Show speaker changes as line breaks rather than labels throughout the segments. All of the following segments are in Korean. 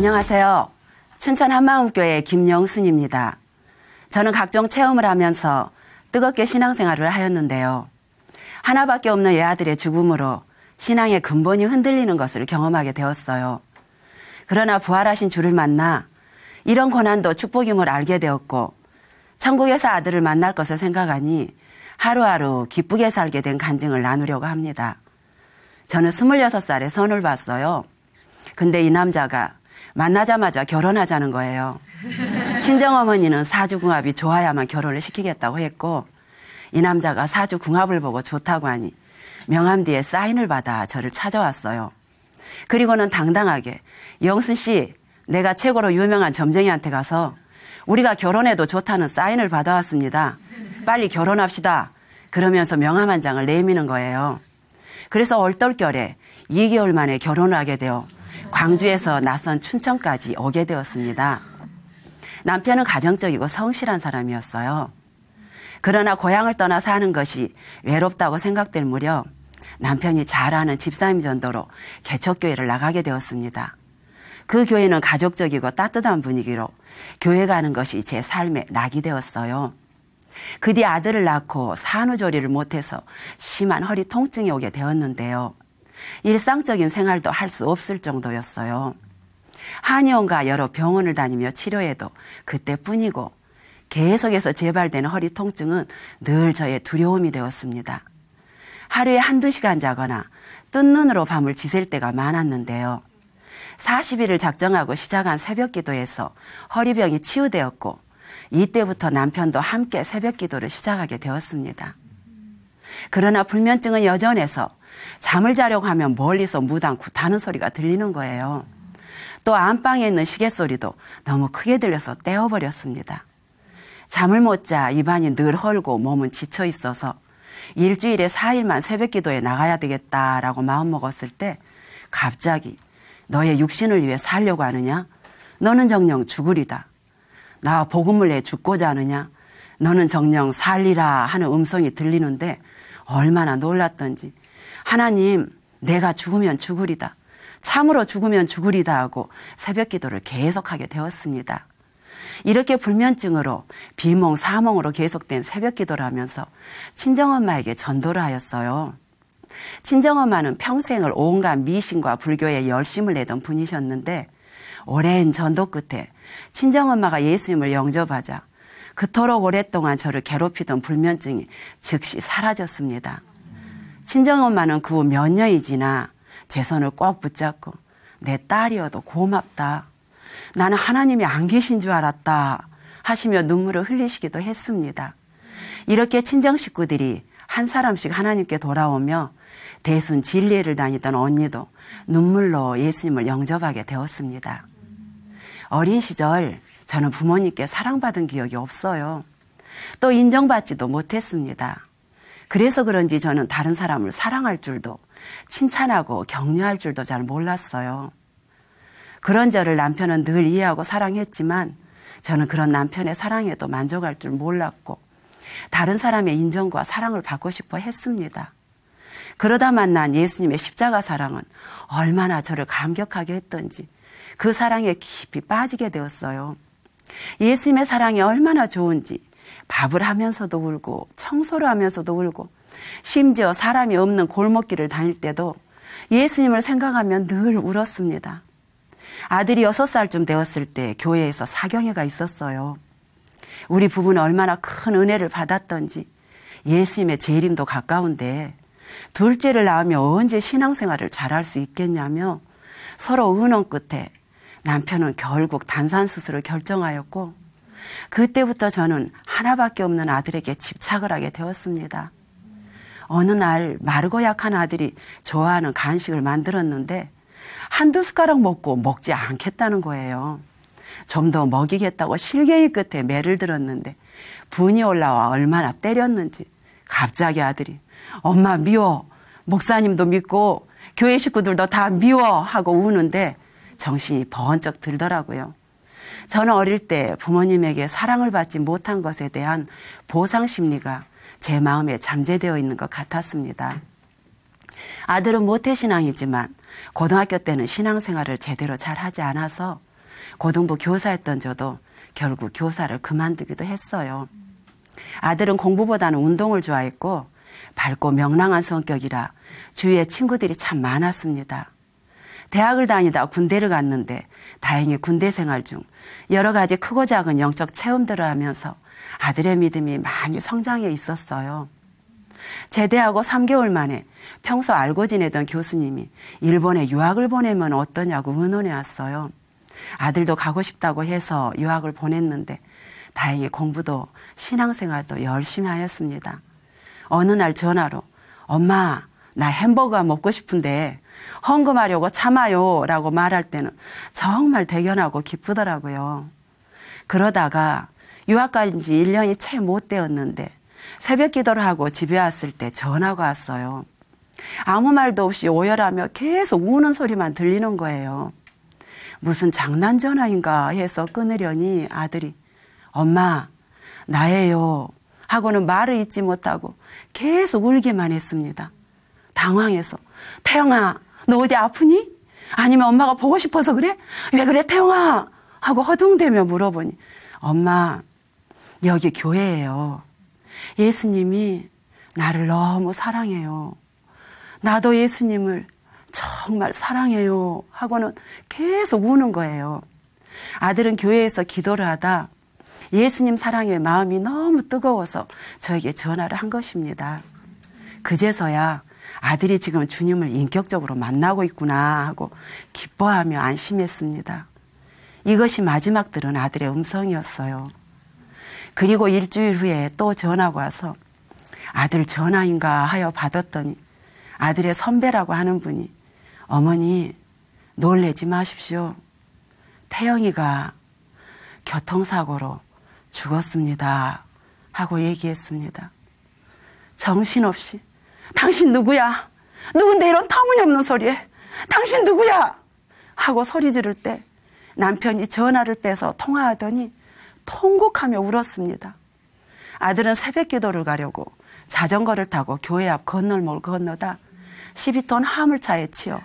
안녕하세요. 춘천 한마음교회 김영순입니다. 저는 각종 체험을 하면서 뜨겁게 신앙생활을 하였는데요. 하나밖에 없는 애아들의 죽음으로 신앙의 근본이 흔들리는 것을 경험하게 되었어요. 그러나 부활하신 주를 만나 이런 고난도 축복임을 알게 되었고 천국에서 아들을 만날 것을 생각하니 하루하루 기쁘게 살게 된 간증을 나누려고 합니다. 저는 26살에 선을 봤어요. 근데 이 남자가 만나자마자 결혼하자는 거예요. 친정어머니는 사주궁합이 좋아야만 결혼을 시키겠다고 했고 이 남자가 사주궁합을 보고 좋다고 하니 명함 뒤에 사인을 받아 저를 찾아왔어요. 그리고는 당당하게 영순 씨, 내가 최고로 유명한 점쟁이한테 가서 우리가 결혼해도 좋다는 사인을 받아왔습니다. 빨리 결혼합시다. 그러면서 명함 한 장을 내미는 거예요. 그래서 얼떨결에 2개월 만에 결혼을 하게 되어 광주에서 낯선 춘천까지 오게 되었습니다. 남편은 가정적이고 성실한 사람이었어요. 그러나 고향을 떠나 사는 것이 외롭다고 생각될 무렵 남편이 잘 아는 집사님 전도로 개척교회를 나가게 되었습니다. 그 교회는 가족적이고 따뜻한 분위기로 교회 가는 것이 제 삶의 낙이 되었어요. 그 뒤 아들을 낳고 산후조리를 못해서 심한 허리 통증이 오게 되었는데요. 일상적인 생활도 할 수 없을 정도였어요. 한의원과 여러 병원을 다니며 치료해도 그때뿐이고 계속해서 재발되는 허리 통증은 늘 저의 두려움이 되었습니다. 하루에 1-2시간 자거나 뜬 눈으로 밤을 지샐 때가 많았는데요. 40일을 작정하고 시작한 새벽기도에서 허리병이 치유되었고 이때부터 남편도 함께 새벽기도를 시작하게 되었습니다. 그러나 불면증은 여전해서 잠을 자려고 하면 멀리서 무당 굿하는 소리가 들리는 거예요. 또 안방에 있는 시계 소리도 너무 크게 들려서 떼어버렸습니다. 잠을 못 자 입안이 늘 헐고 몸은 지쳐 있어서 일주일에 4일만 새벽기도에 나가야 되겠다라고 마음먹었을 때 갑자기 너의 육신을 위해 살려고 하느냐? 너는 정녕 죽으리다. 나 복음을 내 죽고자 하느냐? 너는 정녕 살리라 하는 음성이 들리는데 얼마나 놀랐던지 하나님, 내가 죽으면 죽으리다. 참으로 죽으면 죽으리다 하고 새벽기도를 계속하게 되었습니다. 이렇게 불면증으로 비몽 사몽으로 계속된 새벽기도를 하면서 친정엄마에게 전도를 하였어요. 친정엄마는 평생을 온갖 미신과 불교에 열심을 내던 분이셨는데 오랜 전도 끝에 친정엄마가 예수님을 영접하자 그토록 오랫동안 저를 괴롭히던 불면증이 즉시 사라졌습니다. 친정엄마는 그 후 몇 년이 지나 제 손을 꼭 붙잡고 내 딸이어도 고맙다. 나는 하나님이 안 계신 줄 알았다 하시며 눈물을 흘리시기도 했습니다. 이렇게 친정 식구들이 한 사람씩 하나님께 돌아오며 대순 진리회를 다니던 언니도 눈물로 예수님을 영접하게 되었습니다. 어린 시절 저는 부모님께 사랑받은 기억이 없어요. 또 인정받지도 못했습니다. 그래서 그런지 저는 다른 사람을 사랑할 줄도 칭찬하고 격려할 줄도 잘 몰랐어요. 그런 저를 남편은 늘 이해하고 사랑했지만 저는 그런 남편의 사랑에도 만족할 줄 몰랐고 다른 사람의 인정과 사랑을 받고 싶어 했습니다. 그러다 만난 예수님의 십자가 사랑은 얼마나 저를 감격하게 했던지 그 사랑에 깊이 빠지게 되었어요. 예수님의 사랑이 얼마나 좋은지 밥을 하면서도 울고 청소를 하면서도 울고 심지어 사람이 없는 골목길을 다닐 때도 예수님을 생각하면 늘 울었습니다. 아들이 6살쯤 되었을 때 교회에서 사경회가 있었어요. 우리 부부는 얼마나 큰 은혜를 받았던지 예수님의 재림도 가까운데 둘째를 낳으며 언제 신앙생활을 잘할 수 있겠냐며 서로 의논 끝에 남편은 결국 단산수술을 결정하였고 그때부터 저는 하나밖에 없는 아들에게 집착을 하게 되었습니다. 어느 날 마르고 약한 아들이 좋아하는 간식을 만들었는데 1-2 숟가락 먹고 먹지 않겠다는 거예요. 좀 더 먹이겠다고 실갱이 끝에 매를 들었는데 분이 올라와 얼마나 때렸는지 갑자기 아들이 엄마 미워, 목사님도 믿고 교회 식구들도 다 미워 하고 우는데 정신이 번쩍 들더라고요. 저는 어릴 때 부모님에게 사랑을 받지 못한 것에 대한 보상 심리가 제 마음에 잠재되어 있는 것 같았습니다. 아들은 모태신앙이지만 고등학교 때는 신앙생활을 제대로 잘 하지 않아서 고등부 교사였던 저도 결국 교사를 그만두기도 했어요. 아들은 공부보다는 운동을 좋아했고 밝고 명랑한 성격이라 주위에 친구들이 참 많았습니다. 대학을 다니다 군대를 갔는데 다행히 군대 생활 중 여러 가지 크고 작은 영적 체험들을 하면서 아들의 믿음이 많이 성장해 있었어요. 제대하고 3개월 만에 평소 알고 지내던 교수님이 일본에 유학을 보내면 어떠냐고 의논해 왔어요. 아들도 가고 싶다고 해서 유학을 보냈는데 다행히 공부도 신앙생활도 열심히 하였습니다. 어느 날 전화로 엄마 나 햄버거 먹고 싶은데 헌금하려고 참아요 라고 말할 때는 정말 대견하고 기쁘더라고요. 그러다가 유학 간 지 1년이 채 못 되었는데 새벽 기도를 하고 집에 왔을 때 전화가 왔어요. 아무 말도 없이 오열하며 계속 우는 소리만 들리는 거예요. 무슨 장난 전화인가 해서 끊으려니 아들이 엄마 나예요 하고는 말을 잇지 못하고 계속 울기만 했습니다. 당황해서 태영아 너 어디 아프니? 아니면 엄마가 보고 싶어서 그래? 왜 그래 태영아? 하고 허둥대며 물어보니 엄마 여기 교회예요. 예수님이 나를 너무 사랑해요. 나도 예수님을 정말 사랑해요 하고는 계속 우는 거예요. 아들은 교회에서 기도를 하다 예수님 사랑의 마음이 너무 뜨거워서 저에게 전화를 한 것입니다. 그제서야 아들이 지금 주님을 인격적으로 만나고 있구나 하고 기뻐하며 안심했습니다. 이것이 마지막 들은 아들의 음성이었어요. 그리고 일주일 후에 또 전화가 와서 아들 전화인가 하여 받았더니 아들의 선배라고 하는 분이 어머니 놀라지 마십시오. 태영이가 교통사고로 죽었습니다 하고 얘기했습니다. 정신없이 당신 누구야? 누군데 이런 터무니없는 소리에 당신 누구야? 하고 소리 지를 때 남편이 전화를 빼서 통화하더니 통곡하며 울었습니다. 아들은 새벽 기도를 가려고 자전거를 타고 교회 앞 건널목을 건너다 12톤 화물차에 치여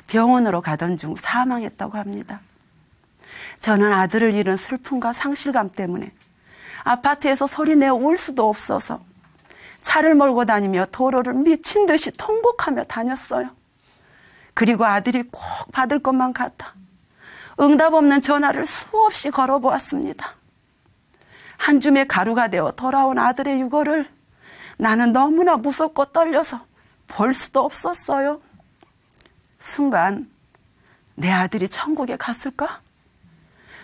병원으로 가던 중 사망했다고 합니다. 저는 아들을 잃은 슬픔과 상실감 때문에 아파트에서 소리내어 울 수도 없어서 차를 몰고 다니며 도로를 미친 듯이 통곡하며 다녔어요. 그리고 아들이 꼭 받을 것만 같아 응답 없는 전화를 수없이 걸어보았습니다. 한 줌의 가루가 되어 돌아온 아들의 유골을 나는 너무나 무섭고 떨려서 볼 수도 없었어요. 순간 내 아들이 천국에 갔을까?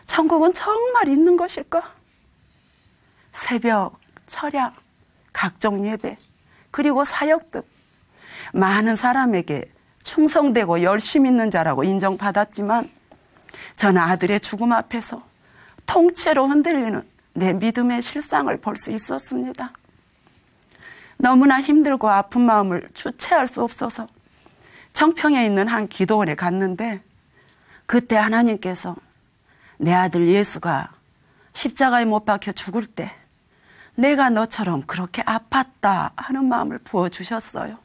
천국은 정말 있는 것일까? 새벽, 철야, 각종 예배, 그리고 사역 등 많은 사람에게 충성되고 열심 있는 자라고 인정받았지만 저는 아들의 죽음 앞에서 통째로 흔들리는 내 믿음의 실상을 볼 수 있었습니다. 너무나 힘들고 아픈 마음을 주체할 수 없어서 청평에 있는 한 기도원에 갔는데 그때 하나님께서 내 아들 예수가 십자가에 못 박혀 죽을 때 내가 너처럼 그렇게 아팠다 하는 마음을 부어주셨어요.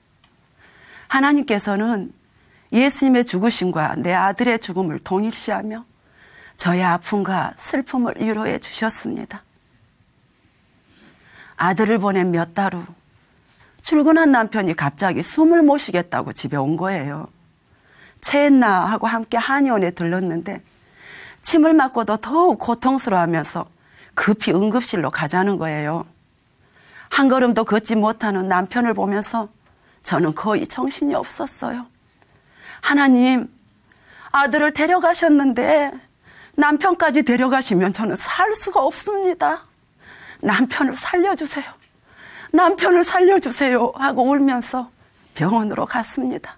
하나님께서는 예수님의 죽으심과 내 아들의 죽음을 동일시하며 저의 아픔과 슬픔을 위로해 주셨습니다. 아들을 보낸 몇 달 후 출근한 남편이 갑자기 숨을 못 쉬겠다고 집에 온 거예요. 체했나 하고 함께 한의원에 들렀는데 침을 맞고도 더욱 고통스러워하면서 급히 응급실로 가자는 거예요. 한 걸음도 걷지 못하는 남편을 보면서 저는 거의 정신이 없었어요. 하나님, 아들을 데려가셨는데 남편까지 데려가시면 저는 살 수가 없습니다. 남편을 살려주세요. 남편을 살려주세요 하고 울면서 병원으로 갔습니다.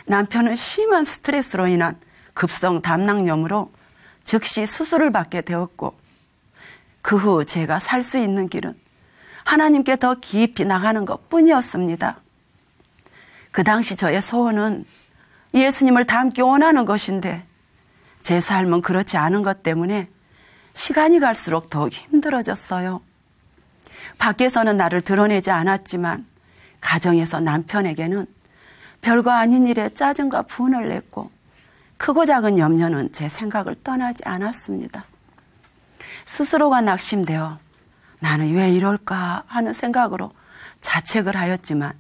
남편은 심한 스트레스로 인한 급성 담낭염으로 즉시 수술을 받게 되었고 그 후 제가 살 수 있는 길은 하나님께 더 깊이 나가는 것뿐이었습니다. 그 당시 저의 소원은 예수님을 닮기 원하는 것인데 제 삶은 그렇지 않은 것 때문에 시간이 갈수록 더욱 힘들어졌어요. 밖에서는 나를 드러내지 않았지만 가정에서 남편에게는 별거 아닌 일에 짜증과 분을 냈고 크고 작은 염려는 제 생각을 떠나지 않았습니다. 스스로가 낙심되어 나는 왜 이럴까 하는 생각으로 자책을 하였지만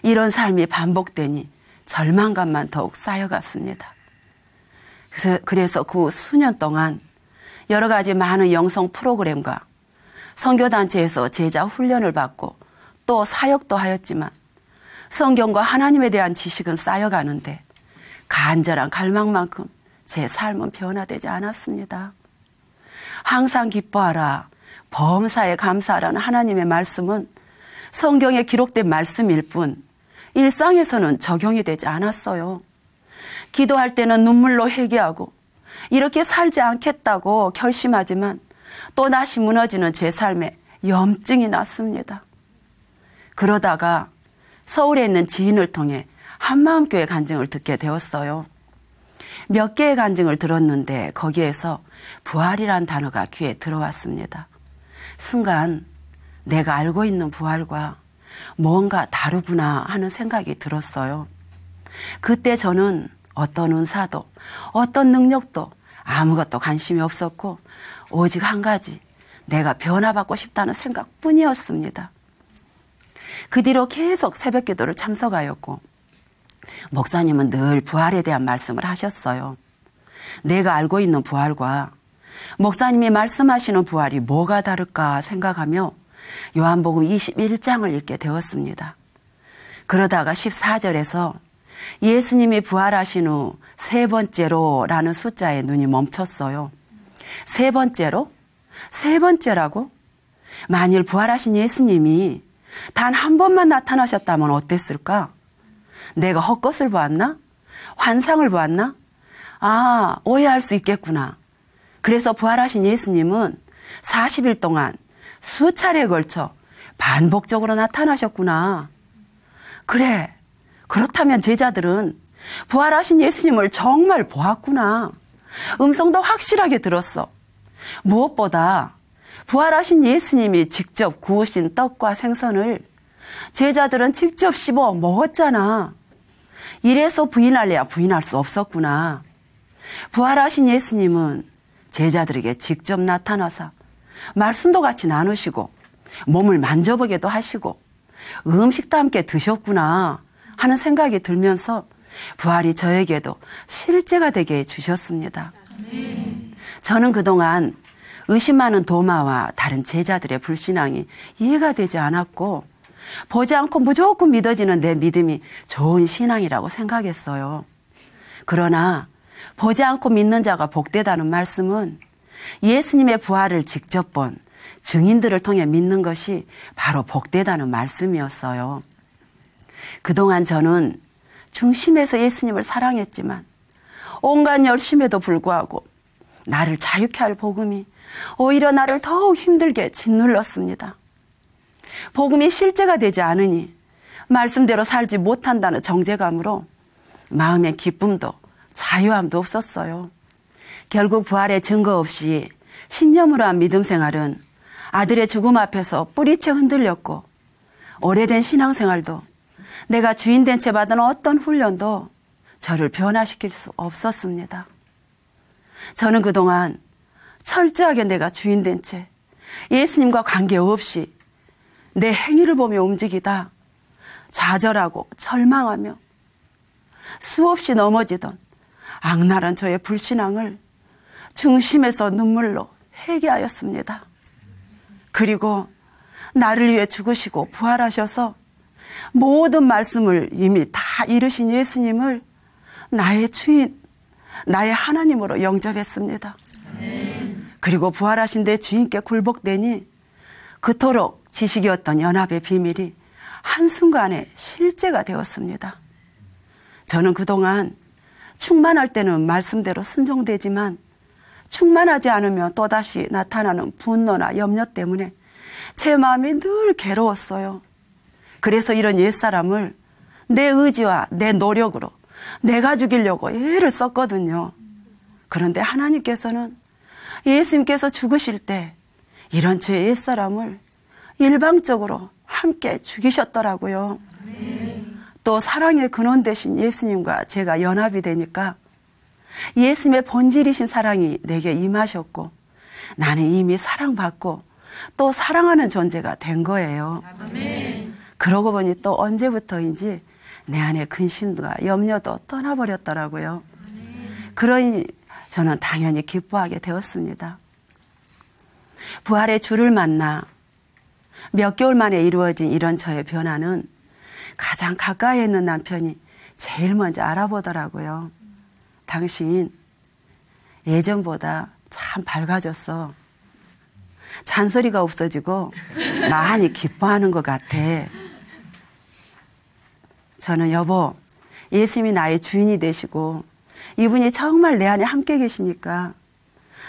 이런 삶이 반복되니 절망감만 더욱 쌓여갔습니다. 그래서 그 수년 동안 여러 가지 많은 영성 프로그램과 선교단체에서 제자 훈련을 받고 또 사역도 하였지만 성경과 하나님에 대한 지식은 쌓여가는데 간절한 갈망만큼 제 삶은 변화되지 않았습니다. 항상 기뻐하라, 범사에 감사하라는 하나님의 말씀은 성경에 기록된 말씀일 뿐 일상에서는 적용이 되지 않았어요. 기도할 때는 눈물로 회개하고 이렇게 살지 않겠다고 결심하지만 또다시 무너지는 제 삶에 염증이 났습니다. 그러다가 서울에 있는 지인을 통해 한마음교회 간증을 듣게 되었어요. 몇 개의 간증을 들었는데 거기에서 부활이란 단어가 귀에 들어왔습니다. 순간 내가 알고 있는 부활과 뭔가 다르구나 하는 생각이 들었어요. 그때 저는 어떤 은사도 어떤 능력도 아무것도 관심이 없었고 오직 한 가지, 내가 변화받고 싶다는 생각뿐이었습니다. 그 뒤로 계속 새벽 기도를 참석하였고 목사님은 늘 부활에 대한 말씀을 하셨어요. 내가 알고 있는 부활과 목사님이 말씀하시는 부활이 뭐가 다를까 생각하며 요한복음 21장을 읽게 되었습니다. 그러다가 14절에서 예수님이 부활하신 후 세 번째로 라는 숫자에 눈이 멈췄어요. 세 번째로? 세 번째라고? 만일 부활하신 예수님이 단 한 번만 나타나셨다면 어땠을까? 내가 헛것을 보았나? 환상을 보았나? 아, 오해할 수 있겠구나. 그래서 부활하신 예수님은 40일 동안 수차례에 걸쳐 반복적으로 나타나셨구나. 그래, 그렇다면 제자들은 부활하신 예수님을 정말 보았구나. 음성도 확실하게 들었어. 무엇보다 부활하신 예수님이 직접 구우신 떡과 생선을 제자들은 직접 씹어 먹었잖아. 이래서 부인할래야 부인할 수 없었구나. 부활하신 예수님은 제자들에게 직접 나타나서 말씀도 같이 나누시고 몸을 만져보게도 하시고 음식도 함께 드셨구나 하는 생각이 들면서 부활이 저에게도 실제가 되게 해주셨습니다. 저는 그동안 의심 많은 도마와 다른 제자들의 불신앙이 이해가 되지 않았고 보지 않고 무조건 믿어지는 내 믿음이 좋은 신앙이라고 생각했어요. 그러나 보지 않고 믿는 자가 복되다는 말씀은 예수님의 부활을 직접 본 증인들을 통해 믿는 것이 바로 복되다는 말씀이었어요. 그동안 저는 중심에서 예수님을 사랑했지만 온갖 열심에도 불구하고 나를 자유케 할 복음이 오히려 나를 더욱 힘들게 짓눌렀습니다. 복음이 실제가 되지 않으니 말씀대로 살지 못한다는 정죄감으로 마음의 기쁨도 자유함도 없었어요. 결국 부활의 증거 없이 신념으로 한 믿음 생활은 아들의 죽음 앞에서 뿌리채 흔들렸고 오래된 신앙생활도 내가 주인된 채 받은 어떤 훈련도 저를 변화시킬 수 없었습니다. 저는 그동안 철저하게 내가 주인된 채 예수님과 관계없이 내 행위를 보며 움직이다 좌절하고 절망하며 수없이 넘어지던 악랄한 저의 불신앙을 중심에서 눈물로 회개하였습니다. 그리고 나를 위해 죽으시고 부활하셔서 모든 말씀을 이미 다 이루신 예수님을 나의 주인, 나의 하나님으로 영접했습니다. 그리고 부활하신 내 주인께 굴복되니 그토록 지식이었던 연합의 비밀이 한순간에 실제가 되었습니다. 저는 그동안 충만할 때는 말씀대로 순종되지만 충만하지 않으면 또다시 나타나는 분노나 염려 때문에 제 마음이 늘 괴로웠어요. 그래서 이런 옛사람을 내 의지와 내 노력으로 내가 죽이려고 애를 썼거든요. 그런데 하나님께서는 예수님께서 죽으실 때 이런 제 옛사람을 일방적으로 함께 죽이셨더라고요. 또 사랑의 근원 되신 예수님과 제가 연합이 되니까 예수님의 본질이신 사랑이 내게 임하셨고 나는 이미 사랑받고 또 사랑하는 존재가 된 거예요. 아멘. 그러고 보니 또 언제부터인지 내 안에 근심과 염려도 떠나버렸더라고요. 아멘. 그러니 저는 당연히 기뻐하게 되었습니다. 부활의 주를 만나 몇 개월 만에 이루어진 이런 저의 변화는 가장 가까이에 있는 남편이 제일 먼저 알아보더라고요. 당신 예전보다 참 밝아졌어. 잔소리가 없어지고 많이 기뻐하는 것 같아. 저는 여보, 예수님이 나의 주인이 되시고 이분이 정말 내 안에 함께 계시니까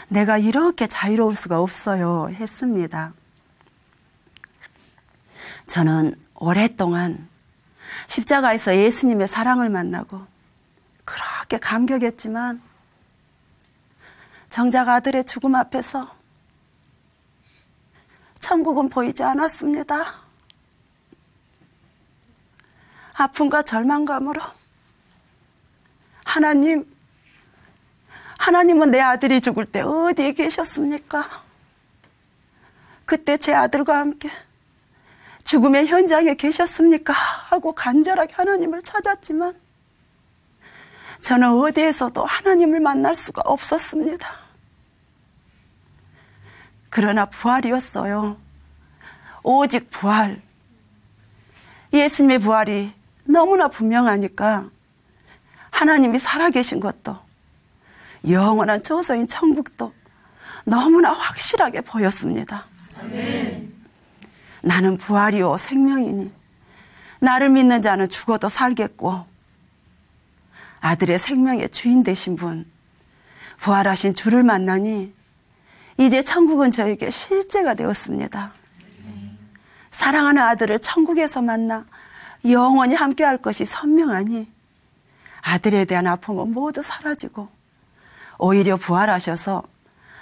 내가 이렇게 자유로울 수가 없어요 했습니다. 저는 오랫동안 십자가에서 예수님의 사랑을 만나고 그렇게 감격했지만 정작 아들의 죽음 앞에서 천국은 보이지 않았습니다. 아픔과 절망감으로 하나님은 내 아들이 죽을 때 어디에 계셨습니까? 그때 제 아들과 함께 죽음의 현장에 계셨습니까? 하고 간절하게 하나님을 찾았지만 저는 어디에서도 하나님을 만날 수가 없었습니다. 그러나 부활이었어요. 오직 부활. 예수님의 부활이 너무나 분명하니까 하나님이 살아계신 것도 영원한 처소인 천국도 너무나 확실하게 보였습니다. 아멘. 나는 부활이요 생명이니 나를 믿는 자는 죽어도 살겠고 아들의 생명의 주인 되신 분 부활하신 주를 만나니 이제 천국은 저에게 실제가 되었습니다. 사랑하는 아들을 천국에서 만나 영원히 함께할 것이 선명하니 아들에 대한 아픔은 모두 사라지고 오히려 부활하셔서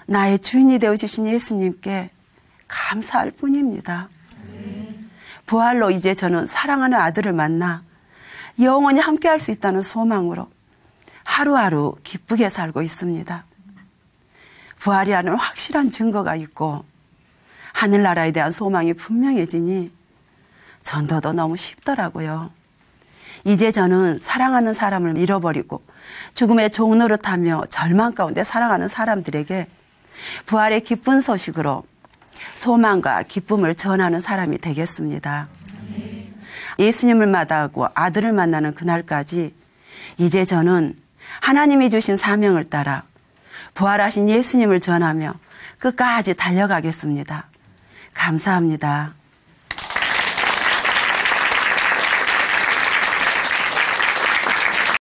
나의 주인이 되어주신 예수님께 감사할 뿐입니다. 부활로 이제 저는 사랑하는 아들을 만나 영원히 함께할 수 있다는 소망으로 하루하루 기쁘게 살고 있습니다. 부활이라는 확실한 증거가 있고 하늘나라에 대한 소망이 분명해지니 전도도 너무 쉽더라고요. 이제 저는 사랑하는 사람을 잃어버리고 죽음의 종노릇하며 절망 가운데 살아가는 사람들에게 부활의 기쁜 소식으로 소망과 기쁨을 전하는 사람이 되겠습니다. 예수님을 마다하고 아들을 만나는 그날까지 이제 저는 하나님이 주신 사명을 따라 부활하신 예수님을 전하며 끝까지 달려가겠습니다. 감사합니다.